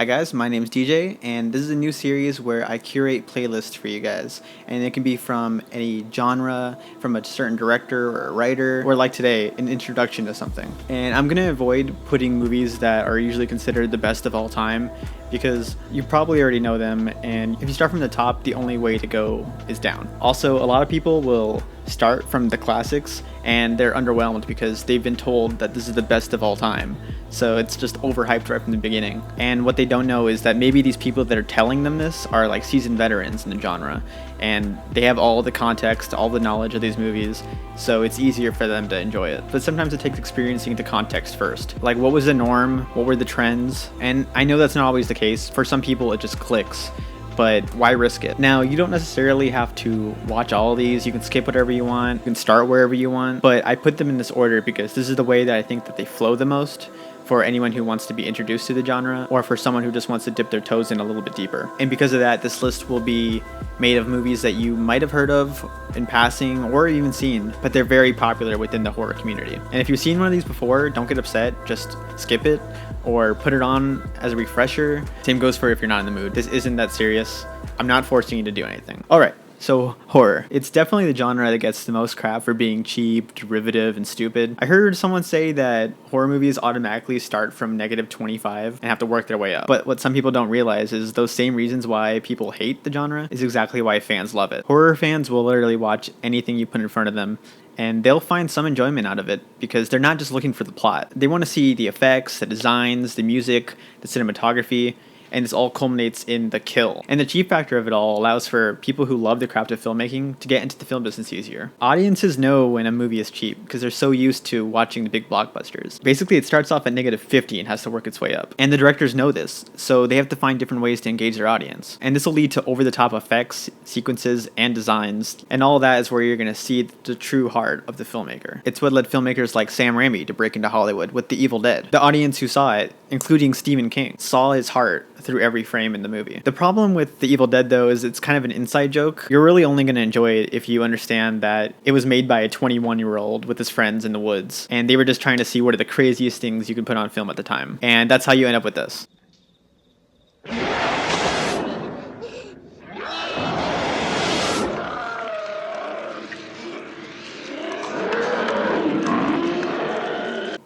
Hi guys, my name's DJ, and this is a new series where I curate playlists for you guys. And it can be from any genre, from a certain director or a writer, or like today, an introduction to something. And I'm gonna avoid putting movies that are usually considered the best of all time, because you probably already know them, and if you start from the top, the only way to go is down. Also, a lot of people will start from the classics and they're underwhelmed because they've been told that this is the best of all time. So it's just overhyped right from the beginning. And what they don't know is that maybe these people that are telling them this are like seasoned veterans in the genre, and they have all the context, all the knowledge of these movies, so it's easier for them to enjoy it. But sometimes it takes experiencing the context first. Like, what was the norm? What were the trends? And I know that's not always the case. For some people, it just clicks. But why risk it? Now, you don't necessarily have to watch all of these. You can skip whatever you want. You can start wherever you want. But I put them in this order because this is the way that I think that they flow the most for anyone who wants to be introduced to the genre, or for someone who just wants to dip their toes in a little bit deeper. And because of that, this list will be made of movies that you might have heard of in passing or even seen, but they're very popular within the horror community. And if you've seen one of these before, don't get upset, just skip it or put it on as a refresher. Same goes for if you're not in the mood. This isn't that serious. I'm not forcing you to do anything. All right. So, horror. It's definitely the genre that gets the most crap for being cheap, derivative, and stupid. I heard someone say that horror movies automatically start from -25 and have to work their way up. But what some people don't realize is those same reasons why people hate the genre is exactly why fans love it. Horror fans will literally watch anything you put in front of them, and they'll find some enjoyment out of it because they're not just looking for the plot. They want to see the effects, the designs, the music, the cinematography, and this all culminates in the kill. And the cheap factor of it all allows for people who love the craft of filmmaking to get into the film business easier. Audiences know when a movie is cheap because they're so used to watching the big blockbusters. Basically, it starts off at -50 and has to work its way up. And the directors know this, so they have to find different ways to engage their audience. And this will lead to over-the-top effects, sequences, and designs. And all of that is where you're going to see the true heart of the filmmaker. It's what led filmmakers like Sam Raimi to break into Hollywood with The Evil Dead. The audience who saw it, including Stephen King, saw his heart through every frame in the movie. The problem with The Evil Dead, though, is it's kind of an inside joke. You're really only going to enjoy it if you understand that it was made by a 21-year-old with his friends in the woods, and they were just trying to see what are the craziest things you could put on film at the time. And that's how you end up with this.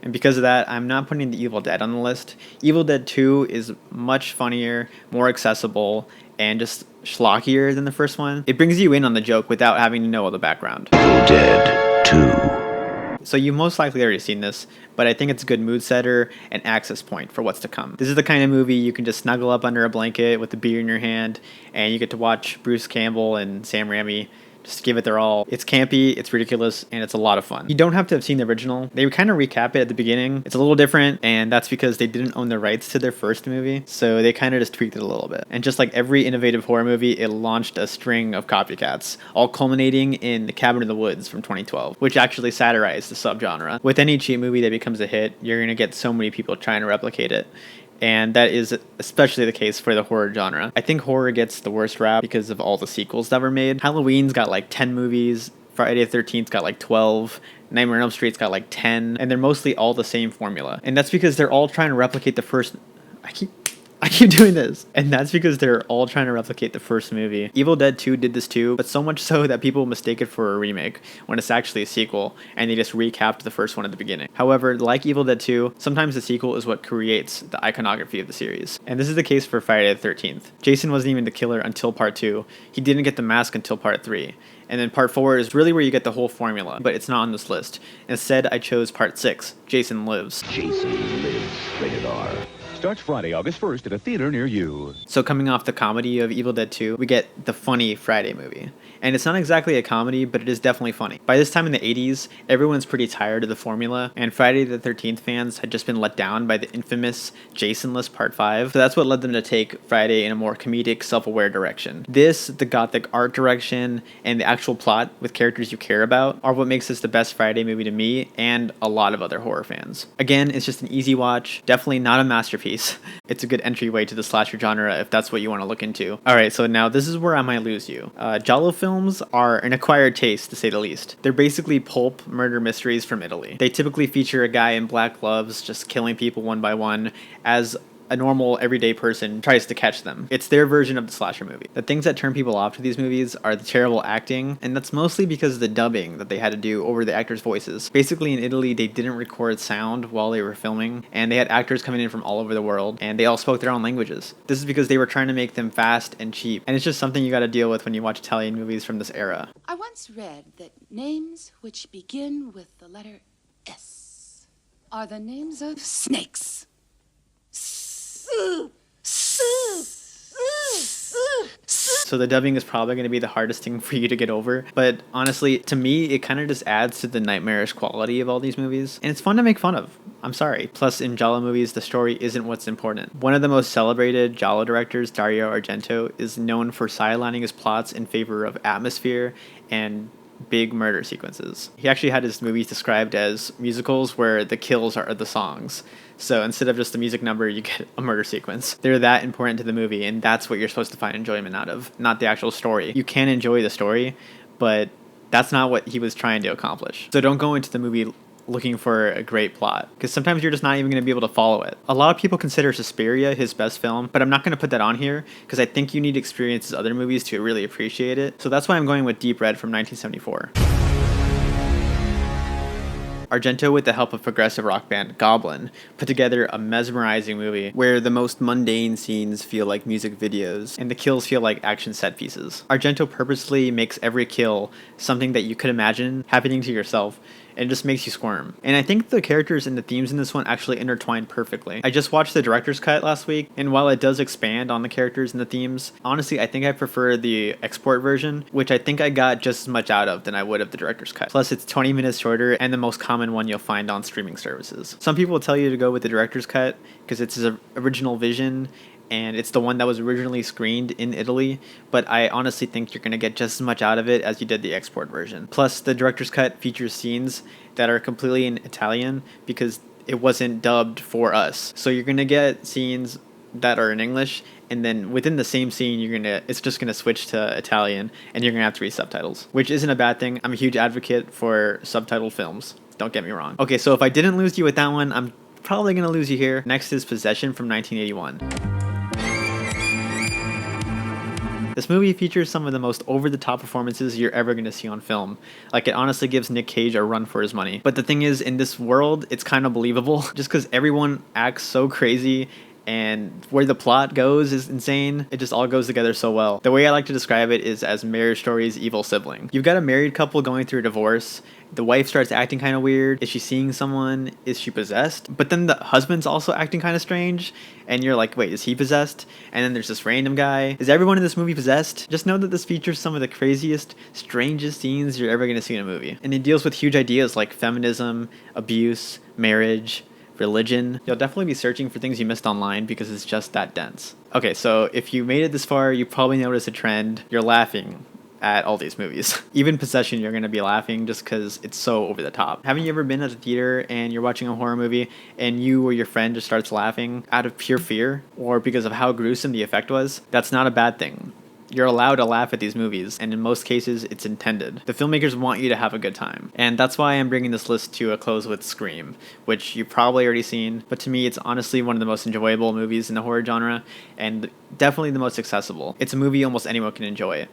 And because of that, I'm not putting The Evil Dead on the list. Evil Dead 2 is much funnier, more accessible, and just schlockier than the first one. It brings you in on the joke without having to know all the background. Evil Dead 2. So you've most likely already seen this, but I think it's a good mood setter and access point for what's to come. This is the kind of movie you can just snuggle up under a blanket with a beer in your hand, and you get to watch Bruce Campbell and Sam Raimi just give it their all. It's campy, it's ridiculous, and it's a lot of fun. You don't have to have seen the original. They kind of recap it at the beginning. It's a little different, and that's because they didn't own the rights to their first movie, so they kind of just tweaked it a little bit. And just like every innovative horror movie, it launched a string of copycats, all culminating in The Cabin in the Woods from 2012, which actually satirized the subgenre. With any cheap movie that becomes a hit, you're going to get so many people trying to replicate it. And that is especially the case for the horror genre. I think horror gets the worst rap because of all the sequels that were made. Halloween's got like 10 movies, Friday the 13th got like 12, Nightmare on Elm Street's got like 10, and they're mostly all the same formula. And that's because they're all trying to replicate the first... I keep doing this. And that's because they're all trying to replicate the first movie. Evil Dead 2 did this too, but so much so that people mistake it for a remake when it's actually a sequel, and they just recapped the first one at the beginning. However, like Evil Dead 2, sometimes the sequel is what creates the iconography of the series. And this is the case for Friday the 13th. Jason wasn't even the killer until part 2. He didn't get the mask until part 3. And then part 4 is really where you get the whole formula, but it's not on this list. Instead, I chose part 6, Jason Lives. Jason Lives, rated R. Starts Friday, August 1st at a theater near you. So coming off the comedy of Evil Dead 2, we get the funny Friday movie. And it's not exactly a comedy, but it is definitely funny. By this time in the 80s, everyone's pretty tired of the formula, and Friday the 13th fans had just been let down by the infamous Jasonless Part 5, so that's what led them to take Friday in a more comedic, self-aware direction. This, the gothic art direction, and the actual plot with characters you care about are what makes this the best Friday movie to me and a lot of other horror fans. Again, it's just an easy watch, definitely not a masterpiece. It's a good entryway to the slasher genre if that's what you want to look into. Alright, so now this is where I might lose you. Giallo films are an acquired taste, to say the least. They're basically pulp murder mysteries from Italy. They typically feature a guy in black gloves just killing people one by one as a normal everyday person tries to catch them. It's their version of the slasher movie. The things that turn people off to these movies are the terrible acting, and that's mostly because of the dubbing that they had to do over the actors' voices. Basically, in Italy, they didn't record sound while they were filming, and they had actors coming in from all over the world, and they all spoke their own languages. This is because they were trying to make them fast and cheap, and it's just something you gotta deal with when you watch Italian movies from this era. I once read that names which begin with the letter S are the names of snakes. So the dubbing is probably going to be the hardest thing for you to get over. But honestly, to me, it kind of just adds to the nightmarish quality of all these movies. And it's fun to make fun of. I'm sorry. Plus, in Giallo movies, the story isn't what's important. One of the most celebrated Giallo directors, Dario Argento, is known for sidelining his plots in favor of atmosphere and big murder sequences. He actually had his movies described as musicals where the kills are the songs. So instead of just a music number, you get a murder sequence. They're that important to the movie, and that's what you're supposed to find enjoyment out of, not the actual story. You can enjoy the story, but that's not what he was trying to accomplish. So don't go into the movie looking for a great plot, because sometimes you're just not even going to be able to follow it. A lot of people consider Suspiria his best film, but I'm not going to put that on here because I think you need to experience his other movies to really appreciate it. So that's why I'm going with Deep Red from 1974. Argento, with the help of progressive rock band Goblin, put together a mesmerizing movie where the most mundane scenes feel like music videos and the kills feel like action set pieces. Argento purposely makes every kill something that you could imagine happening to yourself, and it just makes you squirm. And I think the characters and the themes in this one actually intertwine perfectly. I just watched the director's cut last week, and while it does expand on the characters and the themes, honestly, I think I prefer the export version, which I think I got just as much out of than I would of the director's cut. Plus, it's 20 minutes shorter and the most common one you'll find on streaming services. Some people will tell you to go with the director's cut because it's his original vision, and it's the one that was originally screened in Italy, but I honestly think you're going to get just as much out of it as you did the export version. Plus, the director's cut features scenes that are completely in Italian because it wasn't dubbed for us. So you're going to get scenes that are in English, and then within the same scene, it's just going to switch to Italian, and you're going to have to read subtitles, which isn't a bad thing. I'm a huge advocate for subtitled films. Don't get me wrong. Okay, so if I didn't lose you with that one, I'm probably going to lose you here. Next is Possession from 1981. This movie features some of the most over-the-top performances you're ever going to see on film. Like, it honestly gives Nick Cage a run for his money. But the thing is, in this world, it's kind of believable, just because everyone acts so crazy, and where the plot goes is insane. It just all goes together so well. The way I like to describe it is as Marriage Story's evil sibling. You've got a married couple going through a divorce. The wife starts acting kind of weird. Is she seeing someone? Is she possessed? But then the husband's also acting kind of strange, and you're like, wait, is he possessed? And then there's this random guy. Is everyone in this movie possessed? Just know that this features some of the craziest, strangest scenes you're ever going to see in a movie. And it deals with huge ideas like feminism, abuse, marriage, religion. You'll definitely be searching for things you missed online because it's just that dense. Okay, so if you made it this far, you probably noticed a trend. You're laughing at all these movies. Even Possession, you're going to be laughing just because it's so over the top. Haven't you ever been at a theater and you're watching a horror movie and you or your friend just starts laughing out of pure fear or because of how gruesome the effect was? That's not a bad thing. You're allowed to laugh at these movies, and in most cases, it's intended. The filmmakers want you to have a good time. And that's why I'm bringing this list to a close with Scream, which you've probably already seen, but to me, it's honestly one of the most enjoyable movies in the horror genre, and definitely the most accessible. It's a movie almost anyone can enjoy.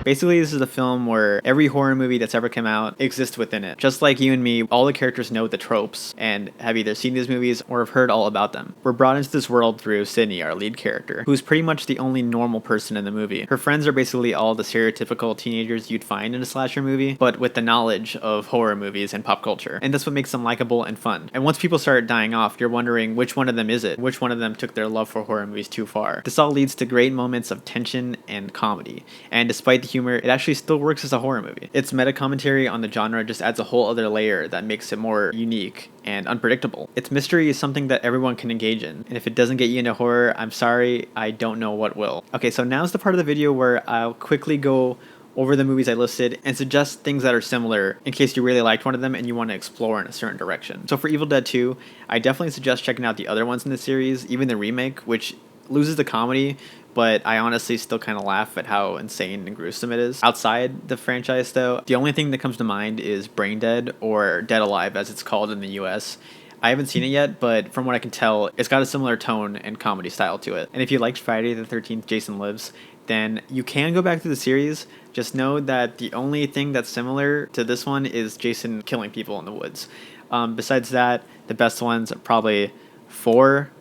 Basically, this is a film where every horror movie that's ever come out exists within it. Just like you and me, all the characters know the tropes and have either seen these movies or have heard all about them. We're brought into this world through Sydney, our lead character, who's pretty much the only normal person in the movie. Her friends are basically all the stereotypical teenagers you'd find in a slasher movie, but with the knowledge of horror movies and pop culture. And that's what makes them likable and fun. And once people start dying off, you're wondering which one of them is it? Which one of them took their love for horror movies too far? This all leads to great moments of tension and comedy. And despite the humor, it actually still works as a horror movie. Its meta commentary on the genre just adds a whole other layer that makes it more unique and unpredictable. Its mystery is something that everyone can engage in, and if it doesn't get you into horror, I'm sorry, I don't know what will. Okay, so now's the part of the video where I'll quickly go over the movies I listed and suggest things that are similar in case you really liked one of them and you want to explore in a certain direction. So for Evil Dead 2, I definitely suggest checking out the other ones in the series, even the remake, which loses the comedy, but I honestly still kind of laugh at how insane and gruesome it is. Outside the franchise, though, the only thing that comes to mind is Brain Dead, or Dead Alive as it's called in the US. I haven't seen it yet, but from what I can tell, it's got a similar tone and comedy style to it. And if you liked Friday the 13th Jason Lives, then you can go back to the series. Just know that the only thing that's similar to this one is Jason killing people in the woods. Besides that, the best ones are probably 4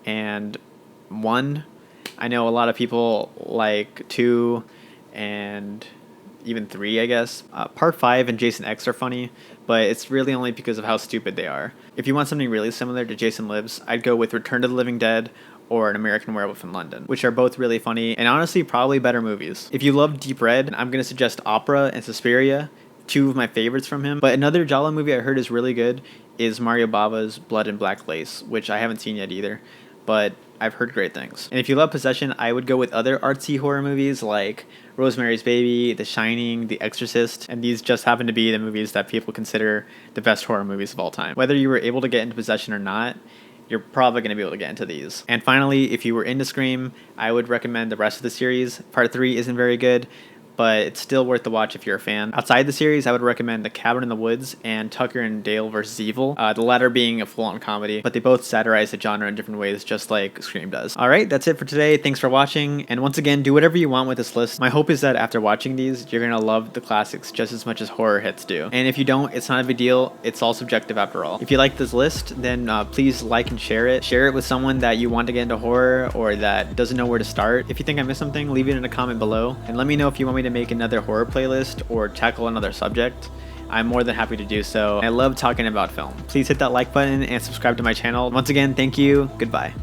and 1. I know a lot of people like 2 and even 3, I guess. Part 5 and Jason X are funny, but it's really only because of how stupid they are. If you want something really similar to Jason Lives, I'd go with Return to the Living Dead or An American Werewolf in London, which are both really funny and honestly probably better movies. If you love Deep Red, I'm going to suggest Opera and Suspiria, 2 of my favorites from him. But another Giallo movie I heard is really good is Mario Bava's Blood and Black Lace, which I haven't seen yet either, but I've heard great things. And if you love Possession, I would go with other artsy horror movies like Rosemary's Baby, The Shining, The Exorcist, and these just happen to be the movies that people consider the best horror movies of all time. Whether you were able to get into Possession or not, you're probably going to be able to get into these. And finally, if you were into Scream, I would recommend the rest of the series. Part 3 isn't very good, but it's still worth the watch if you're a fan. Outside the series, I would recommend The Cabin in the Woods and Tucker and Dale vs. Evil, the latter being a full-on comedy, but they both satirize the genre in different ways, just like Scream does. Alright, that's it for today. Thanks for watching, and once again, do whatever you want with this list. My hope is that after watching these, you're gonna love the classics just as much as horror hits do. And if you don't, it's not a big deal. It's all subjective after all. If you like this list, then please like and share it. Share it with someone that you want to get into horror or that doesn't know where to start. If you think I missed something, leave it in a comment below, and let me know if you want me to make another horror playlist or tackle another subject. I'm more than happy to do so. I love talking about film. Please hit that like button and subscribe to my channel. Once again, thank you. Goodbye.